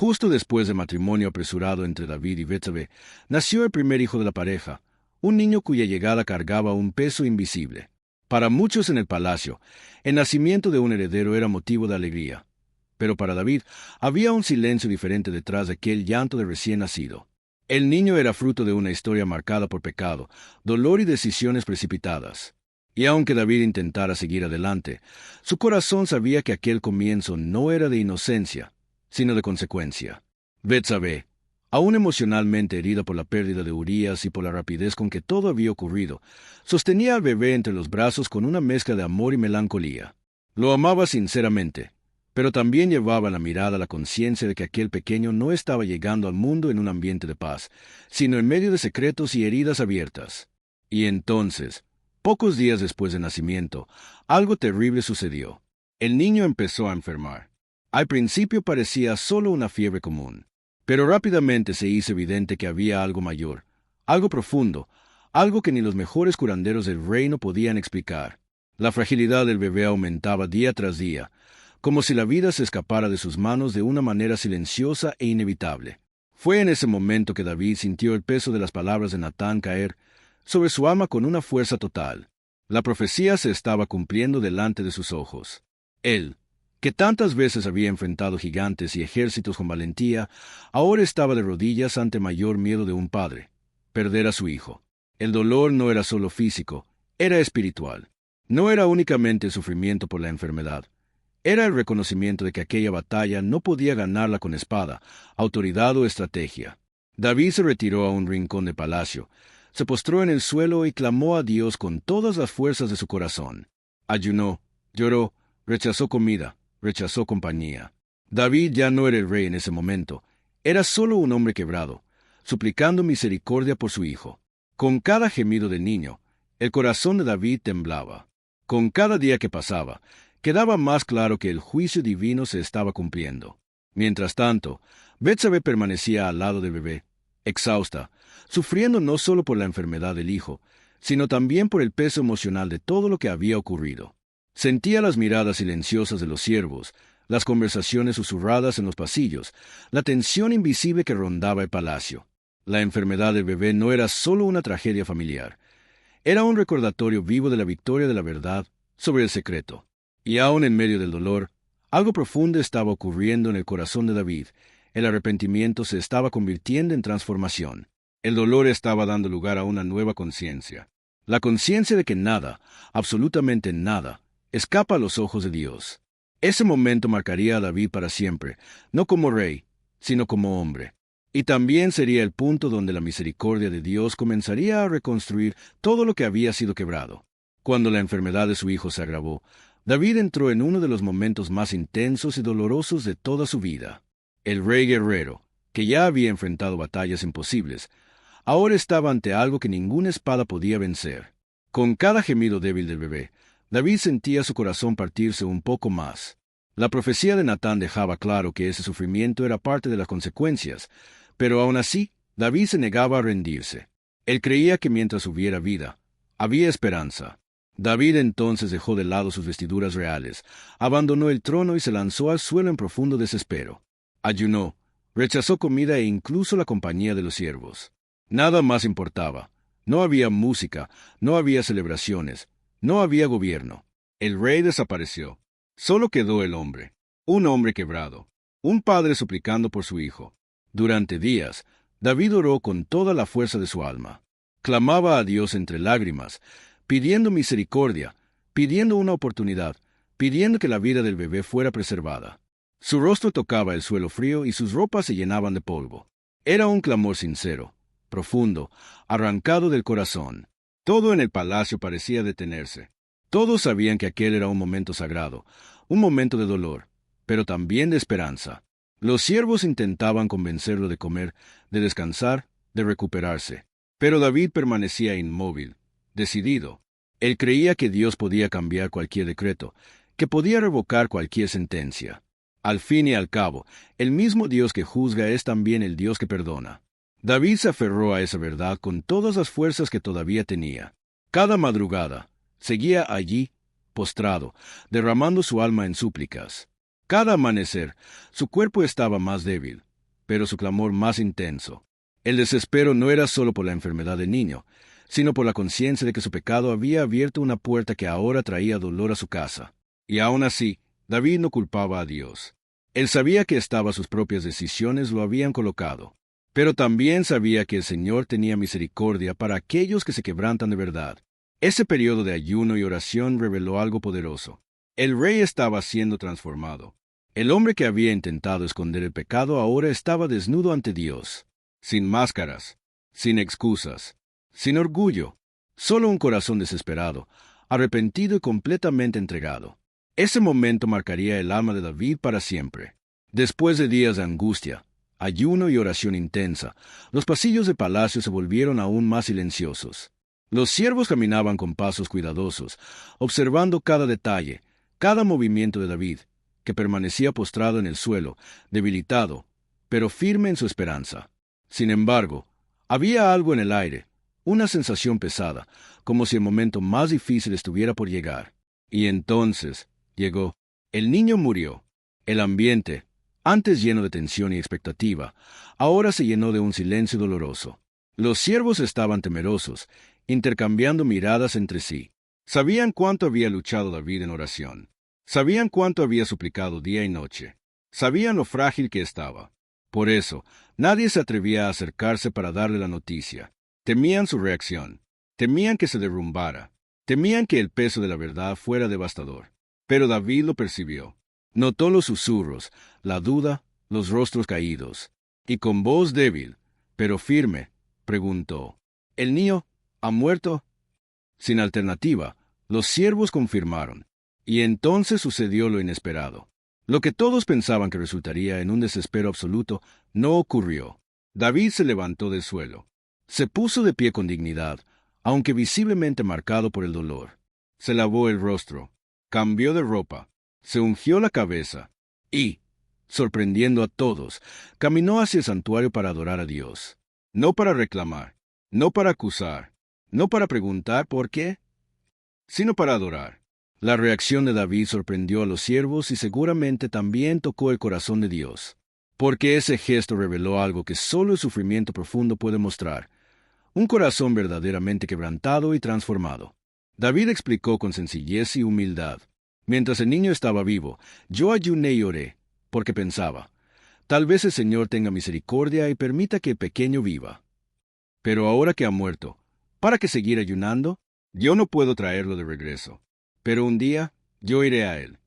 Justo después del matrimonio apresurado entre David y Betsabé, nació el primer hijo de la pareja, un niño cuya llegada cargaba un peso invisible. Para muchos en el palacio, el nacimiento de un heredero era motivo de alegría. Pero para David había un silencio diferente detrás de aquel llanto de recién nacido. El niño era fruto de una historia marcada por pecado, dolor y decisiones precipitadas. Y aunque David intentara seguir adelante, su corazón sabía que aquel comienzo no era de inocencia, sino de consecuencia. Betsabé, aún emocionalmente herida por la pérdida de Urías y por la rapidez con que todo había ocurrido, sostenía al bebé entre los brazos con una mezcla de amor y melancolía. Lo amaba sinceramente, pero también llevaba en la mirada la conciencia de que aquel pequeño no estaba llegando al mundo en un ambiente de paz, sino en medio de secretos y heridas abiertas. Y entonces, pocos días después del nacimiento, algo terrible sucedió. El niño empezó a enfermar. Al principio parecía solo una fiebre común, pero rápidamente se hizo evidente que había algo mayor, algo profundo, algo que ni los mejores curanderos del reino podían explicar. La fragilidad del bebé aumentaba día tras día, como si la vida se escapara de sus manos de una manera silenciosa e inevitable. Fue en ese momento que David sintió el peso de las palabras de Natán caer sobre su alma con una fuerza total. La profecía se estaba cumpliendo delante de sus ojos. Él, que tantas veces había enfrentado gigantes y ejércitos con valentía, ahora estaba de rodillas ante mayor miedo de un padre: perder a su hijo. El dolor no era solo físico, era espiritual. No era únicamente el sufrimiento por la enfermedad. Era el reconocimiento de que aquella batalla no podía ganarla con espada, autoridad o estrategia. David se retiró a un rincón de palacio, se postró en el suelo y clamó a Dios con todas las fuerzas de su corazón. Ayunó, lloró, rechazó comida, rechazó compañía. David ya no era el rey en ese momento, era solo un hombre quebrado, suplicando misericordia por su hijo. Con cada gemido del niño, el corazón de David temblaba. Con cada día que pasaba, quedaba más claro que el juicio divino se estaba cumpliendo. Mientras tanto, Betsabé permanecía al lado del bebé, exhausta, sufriendo no solo por la enfermedad del hijo, sino también por el peso emocional de todo lo que había ocurrido. Sentía las miradas silenciosas de los siervos, las conversaciones susurradas en los pasillos, la tensión invisible que rondaba el palacio. La enfermedad del bebé no era solo una tragedia familiar, era un recordatorio vivo de la victoria de la verdad sobre el secreto. Y aún en medio del dolor, algo profundo estaba ocurriendo en el corazón de David. El arrepentimiento se estaba convirtiendo en transformación. El dolor estaba dando lugar a una nueva conciencia. La conciencia de que nada, absolutamente nada, escapa a los ojos de Dios. Ese momento marcaría a David para siempre, no como rey, sino como hombre. Y también sería el punto donde la misericordia de Dios comenzaría a reconstruir todo lo que había sido quebrado. Cuando la enfermedad de su hijo se agravó, David entró en uno de los momentos más intensos y dolorosos de toda su vida. El rey guerrero, que ya había enfrentado batallas imposibles, ahora estaba ante algo que ninguna espada podía vencer. Con cada gemido débil del bebé, David sentía su corazón partirse un poco más. La profecía de Natán dejaba claro que ese sufrimiento era parte de las consecuencias, pero aún así, David se negaba a rendirse. Él creía que mientras hubiera vida, había esperanza. David entonces dejó de lado sus vestiduras reales, abandonó el trono y se lanzó al suelo en profundo desespero. Ayunó, rechazó comida e incluso la compañía de los siervos. Nada más importaba. No había música, no había celebraciones, no había gobierno. El rey desapareció. Solo quedó el hombre, un hombre quebrado, un padre suplicando por su hijo. Durante días, David oró con toda la fuerza de su alma. Clamaba a Dios entre lágrimas, pidiendo misericordia, pidiendo una oportunidad, pidiendo que la vida del bebé fuera preservada. Su rostro tocaba el suelo frío y sus ropas se llenaban de polvo. Era un clamor sincero, profundo, arrancado del corazón. Todo en el palacio parecía detenerse. Todos sabían que aquel era un momento sagrado, un momento de dolor, pero también de esperanza. Los siervos intentaban convencerlo de comer, de descansar, de recuperarse. Pero David permanecía inmóvil, decidido. Él creía que Dios podía cambiar cualquier decreto, que podía revocar cualquier sentencia. Al fin y al cabo, el mismo Dios que juzga es también el Dios que perdona. David se aferró a esa verdad con todas las fuerzas que todavía tenía. Cada madrugada, seguía allí, postrado, derramando su alma en súplicas. Cada amanecer, su cuerpo estaba más débil, pero su clamor más intenso. El desespero no era solo por la enfermedad del niño, sino por la conciencia de que su pecado había abierto una puerta que ahora traía dolor a su casa. Y aún así, David no culpaba a Dios. Él sabía que sus propias decisiones lo habían colocado, pero también sabía que el Señor tenía misericordia para aquellos que se quebrantan de verdad. Ese periodo de ayuno y oración reveló algo poderoso. El rey estaba siendo transformado. El hombre que había intentado esconder el pecado ahora estaba desnudo ante Dios, sin máscaras, sin excusas, sin orgullo, solo un corazón desesperado, arrepentido y completamente entregado. Ese momento marcaría el alma de David para siempre. Después de días de angustia, ayuno y oración intensa, los pasillos del palacio se volvieron aún más silenciosos. Los siervos caminaban con pasos cuidadosos, observando cada detalle, cada movimiento de David, que permanecía postrado en el suelo, debilitado, pero firme en su esperanza. Sin embargo, había algo en el aire, una sensación pesada, como si el momento más difícil estuviera por llegar. Y entonces llegó. El niño murió. El ambiente, antes lleno de tensión y expectativa, ahora se llenó de un silencio doloroso. Los siervos estaban temerosos, intercambiando miradas entre sí. Sabían cuánto había luchado David en oración. Sabían cuánto había suplicado día y noche. Sabían lo frágil que estaba. Por eso, nadie se atrevía a acercarse para darle la noticia. Temían su reacción. Temían que se derrumbara. Temían que el peso de la verdad fuera devastador. Pero David lo percibió. Notó los susurros, la duda, los rostros caídos. Y con voz débil, pero firme, preguntó: ¿El niño ha muerto? Sin alternativa, los siervos confirmaron. Y entonces sucedió lo inesperado. Lo que todos pensaban que resultaría en un desespero absoluto no ocurrió. David se levantó del suelo. Se puso de pie con dignidad, aunque visiblemente marcado por el dolor. Se lavó el rostro, cambió de ropa, se ungió la cabeza y, sorprendiendo a todos, caminó hacia el santuario para adorar a Dios. No para reclamar, no para acusar, no para preguntar por qué, sino para adorar. La reacción de David sorprendió a los siervos y seguramente también tocó el corazón de Dios, porque ese gesto reveló algo que solo el sufrimiento profundo puede mostrar: un corazón verdaderamente quebrantado y transformado. David explicó con sencillez y humildad: mientras el niño estaba vivo, yo ayuné y oré, porque pensaba, tal vez el Señor tenga misericordia y permita que el pequeño viva. Pero ahora que ha muerto, ¿para qué seguir ayunando? Yo no puedo traerlo de regreso. Pero un día yo iré a él.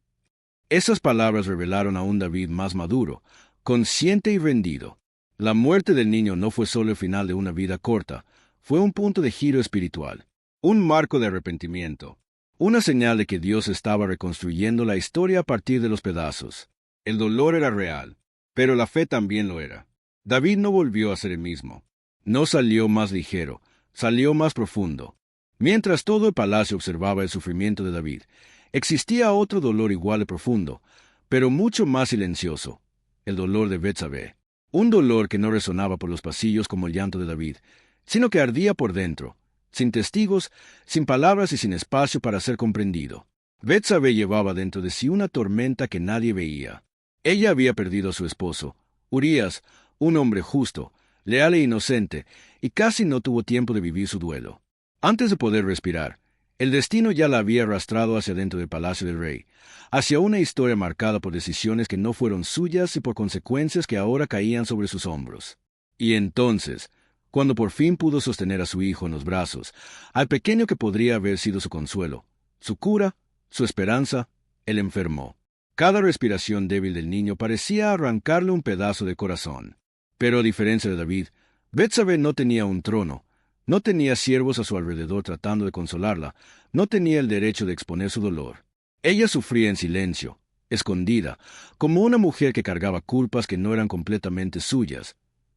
Esas palabras revelaron a un David más maduro, consciente y rendido. La muerte del niño no fue solo el final de una vida corta, fue un punto de giro espiritual, un marco de arrepentimiento, una señal de que Dios estaba reconstruyendo la historia a partir de los pedazos. El dolor era real, pero la fe también lo era. David no volvió a ser el mismo. No salió más ligero, salió más profundo. Mientras todo el palacio observaba el sufrimiento de David, existía otro dolor igual de profundo, pero mucho más silencioso: el dolor de Betsabé. Un dolor que no resonaba por los pasillos como el llanto de David, sino que ardía por dentro, sin testigos, sin palabras y sin espacio para ser comprendido. Betsabé llevaba dentro de sí una tormenta que nadie veía. Ella había perdido a su esposo, Urías, un hombre justo, leal e inocente, y casi no tuvo tiempo de vivir su duelo. Antes de poder respirar, el destino ya la había arrastrado hacia dentro del palacio del rey, hacia una historia marcada por decisiones que no fueron suyas y por consecuencias que ahora caían sobre sus hombros. Y entonces, cuando por fin pudo sostener a su hijo en los brazos, al pequeño que podría haber sido su consuelo, su cura, su esperanza, él enfermó. Cada respiración débil del niño parecía arrancarle un pedazo de corazón. Pero a diferencia de David, Betsabé no tenía un trono, no tenía siervos a su alrededor tratando de consolarla, no tenía el derecho de exponer su dolor. Ella sufría en silencio, escondida, como una mujer que cargaba culpas que no eran completamente suyas,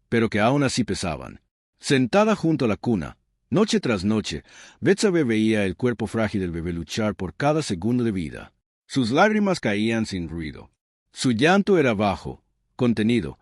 pero que aún así pesaban. Sentada junto a la cuna, noche tras noche, Betsabé veía el cuerpo frágil del bebé luchar por cada segundo de vida. Sus lágrimas caían sin ruido. Su llanto era bajo, contenido,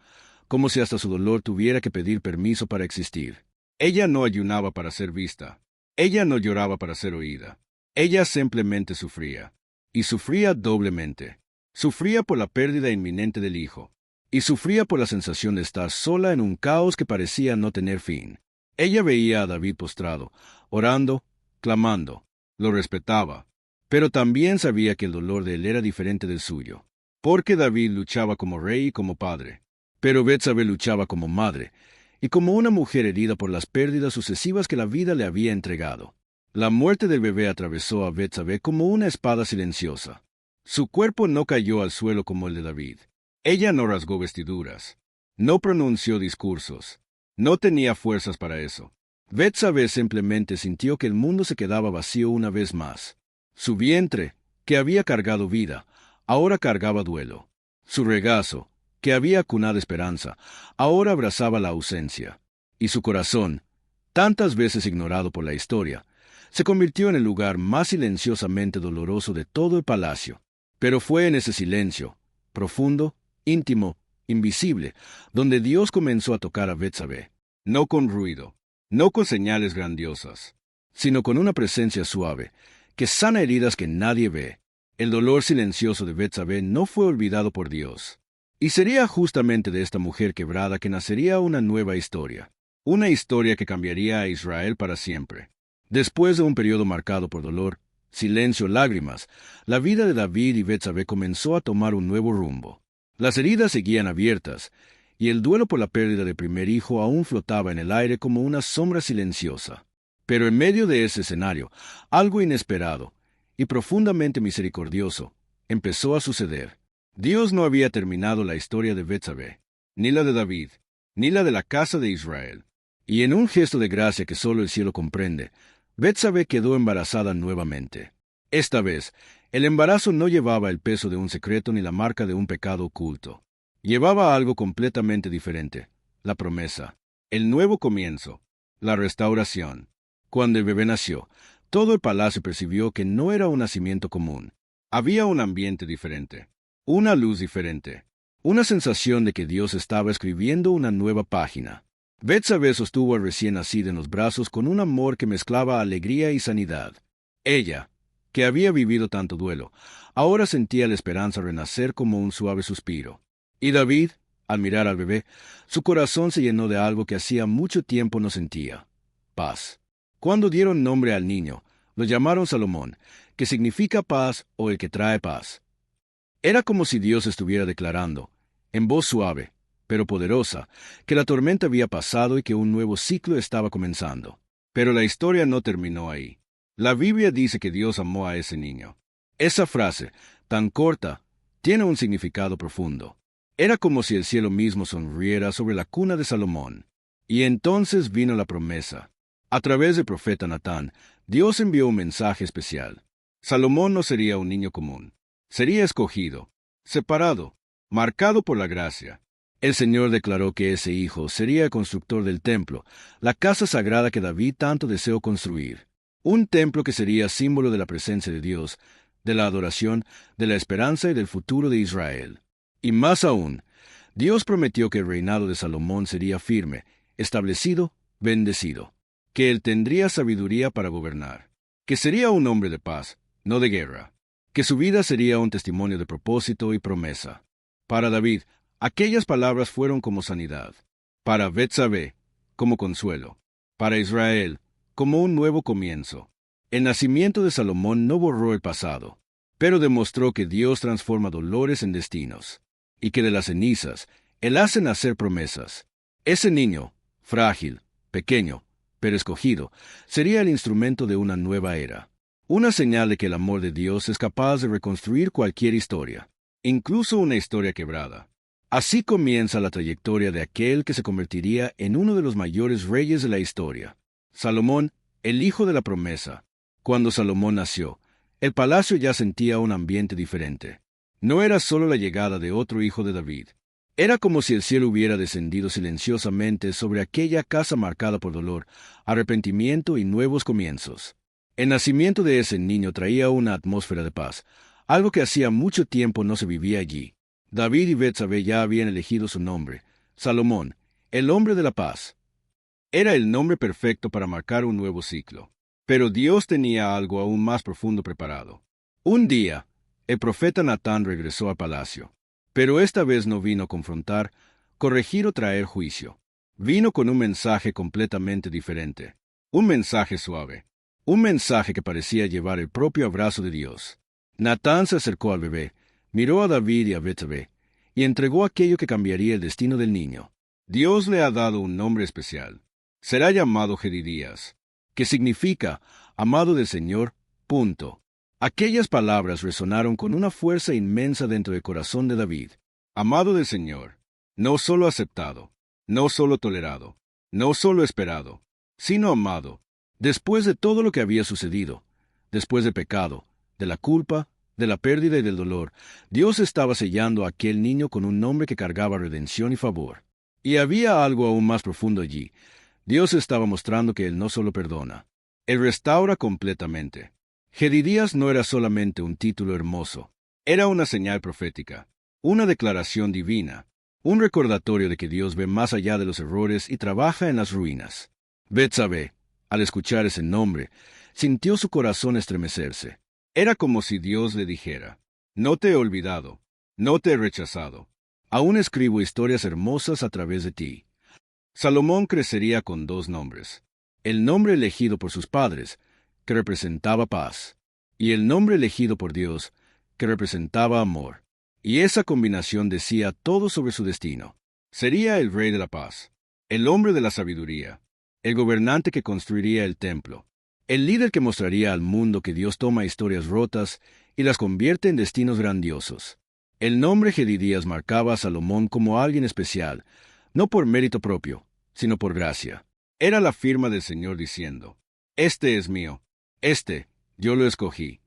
como si hasta su dolor tuviera que pedir permiso para existir. Ella no ayunaba para ser vista. Ella no lloraba para ser oída. Ella simplemente sufría. Y sufría doblemente. Sufría por la pérdida inminente del hijo. y sufría por la sensación de estar sola en un caos que parecía no tener fin. Ella veía a David postrado, orando, clamando. Lo respetaba, pero también sabía que el dolor de él era diferente del suyo, porque David luchaba como rey y como padre, pero Betsabé luchaba como madre, y como una mujer herida por las pérdidas sucesivas que la vida le había entregado. La muerte del bebé atravesó a Betsabé como una espada silenciosa. Su cuerpo no cayó al suelo como el de David. Ella no rasgó vestiduras, no pronunció discursos, no tenía fuerzas para eso. Betsabé simplemente sintió que el mundo se quedaba vacío una vez más. Su vientre, que había cargado vida, ahora cargaba duelo. Su regazo, que había acunado esperanza, ahora abrazaba la ausencia. Y su corazón, tantas veces ignorado por la historia, se convirtió en el lugar más silenciosamente doloroso de todo el palacio. Pero fue en ese silencio, profundo, íntimo, invisible, donde Dios comenzó a tocar a Betsabé, no con ruido, no con señales grandiosas, sino con una presencia suave, que sana heridas que nadie ve. El dolor silencioso de Betsabé no fue olvidado por Dios. Y sería justamente de esta mujer quebrada que nacería una nueva historia, una historia que cambiaría a Israel para siempre. Después de un periodo marcado por dolor, silencio, lágrimas, la vida de David y Betsabé comenzó a tomar un nuevo rumbo. Las heridas seguían abiertas, y el duelo por la pérdida del primer hijo aún flotaba en el aire como una sombra silenciosa. Pero en medio de ese escenario, algo inesperado y profundamente misericordioso empezó a suceder. Dios no había terminado la historia de Betsabé, ni la de David, ni la de la casa de Israel. Y en un gesto de gracia que solo el cielo comprende, Betsabé quedó embarazada nuevamente. Esta vez, el embarazo no llevaba el peso de un secreto ni la marca de un pecado oculto. Llevaba algo completamente diferente: la promesa, el nuevo comienzo, la restauración. Cuando el bebé nació, todo el palacio percibió que no era un nacimiento común. Había un ambiente diferente, una luz diferente, una sensación de que Dios estaba escribiendo una nueva página. Betsabé sostuvo al recién nacido en los brazos con un amor que mezclaba alegría y sanidad. Ella, que había vivido tanto duelo, ahora sentía la esperanza renacer como un suave suspiro. Y David, al mirar al bebé, su corazón se llenó de algo que hacía mucho tiempo no sentía: paz. Cuando dieron nombre al niño, lo llamaron Salomón, que significa paz o el que trae paz. Era como si Dios estuviera declarando, en voz suave, pero poderosa, que la tormenta había pasado y que un nuevo ciclo estaba comenzando. Pero la historia no terminó ahí. La Biblia dice que Dios amó a ese niño. Esa frase, tan corta, tiene un significado profundo. Era como si el cielo mismo sonriera sobre la cuna de Salomón. Y entonces vino la promesa. A través del profeta Natán, Dios envió un mensaje especial. Salomón no sería un niño común. Sería escogido, separado, marcado por la gracia. El Señor declaró que ese hijo sería el constructor del templo, la casa sagrada que David tanto deseó construir. Un templo que sería símbolo de la presencia de Dios, de la adoración, de la esperanza y del futuro de Israel. Y más aún, Dios prometió que el reinado de Salomón sería firme, establecido, bendecido, que él tendría sabiduría para gobernar, que sería un hombre de paz, no de guerra, que su vida sería un testimonio de propósito y promesa. Para David, aquellas palabras fueron como sanidad. Para Betsabé, como consuelo. Para Israel, como un nuevo comienzo. El nacimiento de Salomón no borró el pasado, pero demostró que Dios transforma dolores en destinos, y que de las cenizas Él hace nacer promesas. Ese niño, frágil, pequeño, pero escogido, sería el instrumento de una nueva era. Una señal de que el amor de Dios es capaz de reconstruir cualquier historia, incluso una historia quebrada. Así comienza la trayectoria de aquel que se convertiría en uno de los mayores reyes de la historia, Salomón, el hijo de la promesa. Cuando Salomón nació, el palacio ya sentía un ambiente diferente. No era solo la llegada de otro hijo de David. Era como si el cielo hubiera descendido silenciosamente sobre aquella casa marcada por dolor, arrepentimiento y nuevos comienzos. El nacimiento de ese niño traía una atmósfera de paz, algo que hacía mucho tiempo no se vivía allí. David y Betsabé ya habían elegido su nombre, Salomón, el hombre de la paz. Era el nombre perfecto para marcar un nuevo ciclo. Pero Dios tenía algo aún más profundo preparado. Un día, el profeta Natán regresó al palacio. Pero esta vez no vino a confrontar, corregir o traer juicio. Vino con un mensaje completamente diferente. Un mensaje suave. Un mensaje que parecía llevar el propio abrazo de Dios. Natán se acercó al bebé, miró a David y a Betsabé, y entregó aquello que cambiaría el destino del niño. Dios le ha dado un nombre especial. Será llamado Jedidías, que significa amado del Señor, punto. Aquellas palabras resonaron con una fuerza inmensa dentro del corazón de David. Amado del Señor, no solo aceptado, no solo tolerado, no solo esperado, sino amado, después de todo lo que había sucedido, después del pecado, de la culpa, de la pérdida y del dolor, Dios estaba sellando a aquel niño con un nombre que cargaba redención y favor. Y había algo aún más profundo allí. Dios estaba mostrando que Él no solo perdona, Él restaura completamente. Jedidías no era solamente un título hermoso, era una señal profética, una declaración divina, un recordatorio de que Dios ve más allá de los errores y trabaja en las ruinas. Betsabé, al escuchar ese nombre, sintió su corazón estremecerse. Era como si Dios le dijera, no te he olvidado, no te he rechazado, aún escribo historias hermosas a través de ti. Salomón crecería con dos nombres, el nombre elegido por sus padres, que representaba paz, y el nombre elegido por Dios, que representaba amor. Y esa combinación decía todo sobre su destino. Sería el rey de la paz, el hombre de la sabiduría, el gobernante que construiría el templo, el líder que mostraría al mundo que Dios toma historias rotas y las convierte en destinos grandiosos. El nombre Jedidías marcaba a Salomón como alguien especial, no por mérito propio, sino por gracia. Era la firma del Señor diciendo, este es mío, yo lo escogí.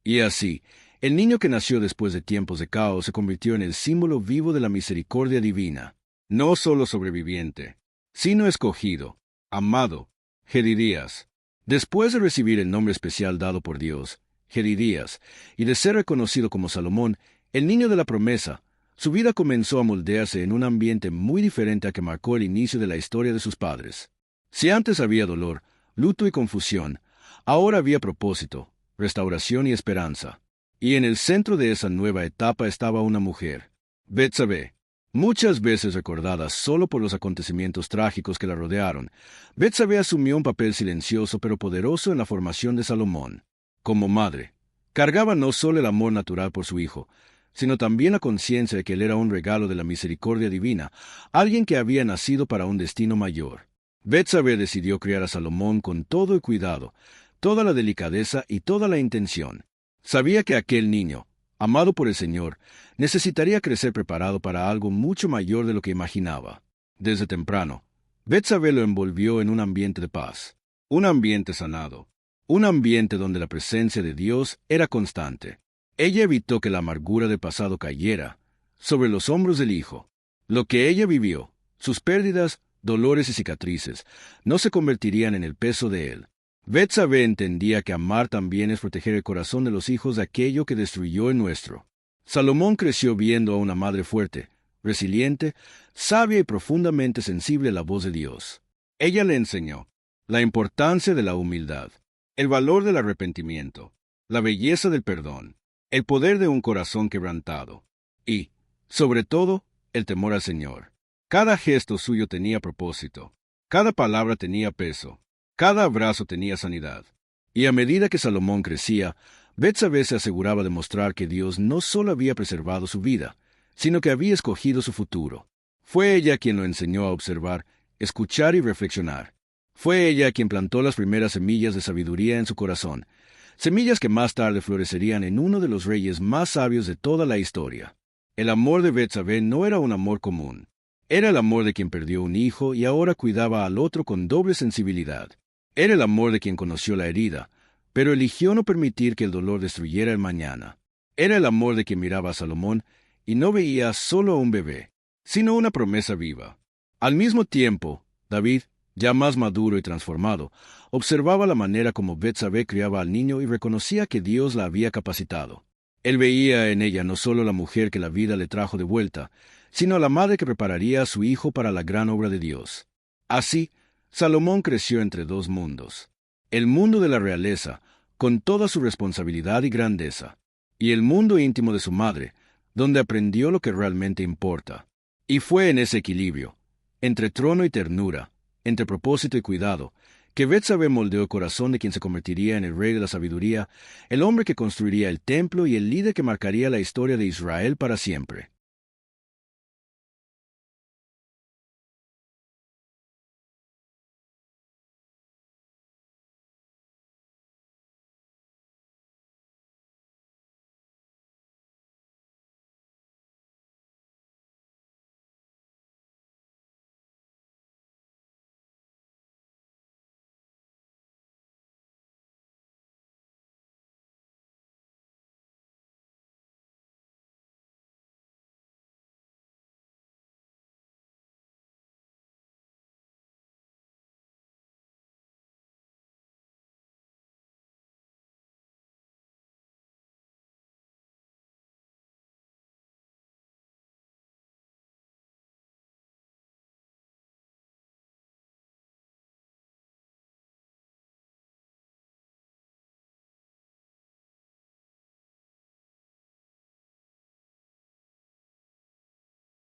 Y así, el niño que nació después de tiempos de caos se convirtió en el símbolo vivo de la misericordia divina, no solo sobreviviente, sino escogido, amado, Jedidías. Después de recibir el nombre especial dado por Dios, Jedidías, y de ser reconocido como Salomón, el niño de la promesa, su vida comenzó a moldearse en un ambiente muy diferente a que marcó el inicio de la historia de sus padres. Si antes había dolor, luto y confusión, ahora había propósito, restauración y esperanza. Y en el centro de esa nueva etapa estaba una mujer, Betsabé. Muchas veces recordada solo por los acontecimientos trágicos que la rodearon, Betsabé asumió un papel silencioso pero poderoso en la formación de Salomón. Como madre, cargaba no solo el amor natural por su hijo, sino también la conciencia de que él era un regalo de la misericordia divina, alguien que había nacido para un destino mayor. Betsabé decidió criar a Salomón con todo el cuidado, toda la delicadeza y toda la intención. Sabía que aquel niño, amado por el Señor, necesitaría crecer preparado para algo mucho mayor de lo que imaginaba. Desde temprano, Betsabé lo envolvió en un ambiente de paz, un ambiente sanado, un ambiente donde la presencia de Dios era constante. Ella evitó que la amargura del pasado cayera sobre los hombros del hijo. Lo que ella vivió, sus pérdidas, dolores y cicatrices, no se convertirían en el peso de él. Betsabé entendía que amar también es proteger el corazón de los hijos de aquello que destruyó el nuestro. Salomón creció viendo a una madre fuerte, resiliente, sabia y profundamente sensible a la voz de Dios. Ella le enseñó la importancia de la humildad, el valor del arrepentimiento, la belleza del perdón, el poder de un corazón quebrantado y, sobre todo, el temor al Señor. Cada gesto suyo tenía propósito, cada palabra tenía peso, cada abrazo tenía sanidad. Y a medida que Salomón crecía, Betsabé se aseguraba de mostrar que Dios no solo había preservado su vida, sino que había escogido su futuro. Fue ella quien lo enseñó a observar, escuchar y reflexionar. Fue ella quien plantó las primeras semillas de sabiduría en su corazón, semillas que más tarde florecerían en uno de los reyes más sabios de toda la historia. El amor de Betsabé no era un amor común. Era el amor de quien perdió un hijo y ahora cuidaba al otro con doble sensibilidad. Era el amor de quien conoció la herida, pero eligió no permitir que el dolor destruyera el mañana. Era el amor de quien miraba a Salomón y no veía solo a un bebé, sino una promesa viva. Al mismo tiempo, David, ya más maduro y transformado, observaba la manera como Betsabé criaba al niño y reconocía que Dios la había capacitado. Él veía en ella no solo la mujer que la vida le trajo de vuelta, sino a la madre que prepararía a su hijo para la gran obra de Dios. Así, Salomón creció entre dos mundos: el mundo de la realeza, con toda su responsabilidad y grandeza, y el mundo íntimo de su madre, donde aprendió lo que realmente importa. Y fue en ese equilibrio, entre trono y ternura, entre propósito y cuidado, que Betsabé moldeó el corazón de quien se convertiría en el rey de la sabiduría, el hombre que construiría el templo y el líder que marcaría la historia de Israel para siempre.